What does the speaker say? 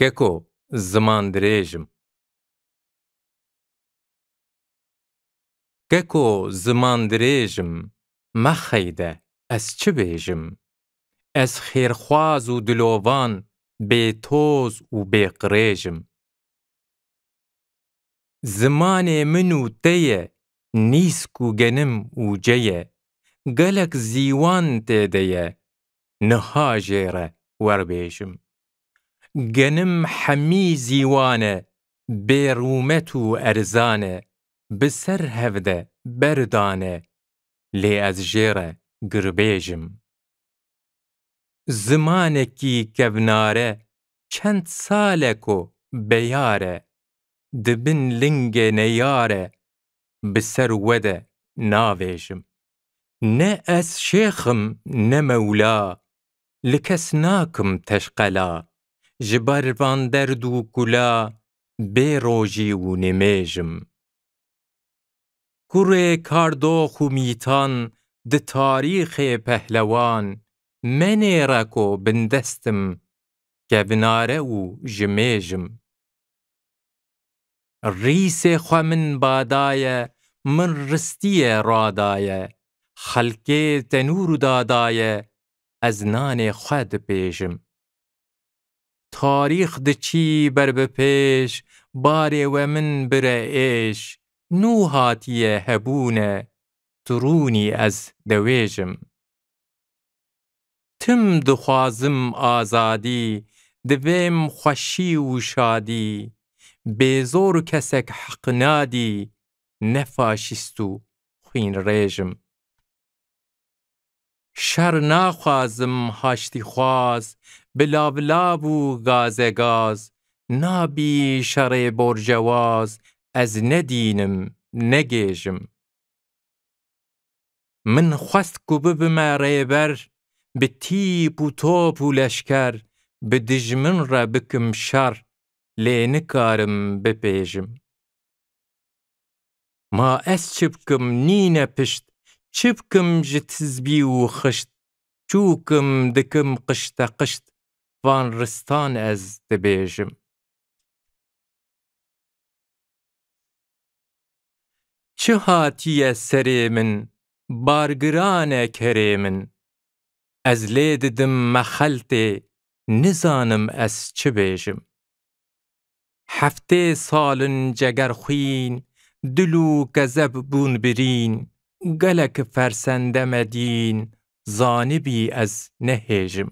کەکۆ زمان درێژم کەکۆ زمان درێژم مەخەیدە ئەس چ بێژم ئەس خێرخواز و دلۆڤان بێتۆز و بێقرێژم زمانێ من و تەیە نیسک و گەنم و جەیە گەلک زیوان تێدەیە نها ژێرە وەربێژم گەنم حەمی زیوانە بێرومەت و ئەرزانە بسەر هەڤدە بەردانە لێ ئەس ژێرە گربێژم زمانێکی کەڤنارە چەند سالێکۆ بەیارە دبن لنگێ نەیارە بسەر وەدە ناڤێژم نە ئەس شێخم نە مەولا لە کەس ناکم تەشقەلا ji ber van derd û kula bê rojî û nimêjim kurê kardox û mîtan di tarîxê pehlewan menêre ko bindestim kevnare û ji mêjim rîsê xwe min badaye min ristiyê radaye xelkê tenûr dadaye ez nanê xwe dipêjim تاریخ دچی بەر بەپێش barê we min bire êş nû hatiye hebûne tu rûnî ez dewêjim tim dixwazim azadî divêm xweşî û şadî bêzor kesek heq nadî ne faşîst û xwînrêjim şer naxwazim haştîxwaz بلاڤلاڤ و گازێگاز نابی شەڕێ بۆرجەواز ئەز نەدینم نەگێژم من خوەست کو ببمە ڕێبەر bi tîp û top û leşker bi dijmin re bikim şer lê nikarim bipêjim ma ez çi bikim nîne pişt çi bikim ji tizbî û xişt çûkim dikim qişteqişt van ristan ez dibêjim çi hatiye serê min bargirane kerê min ez lê didim me xeltê nizanim ez çi bêjim heftê salin cegerxwîn dil û gezeb bûn birîn gelek fersende me dîn zanibî ez nehêjim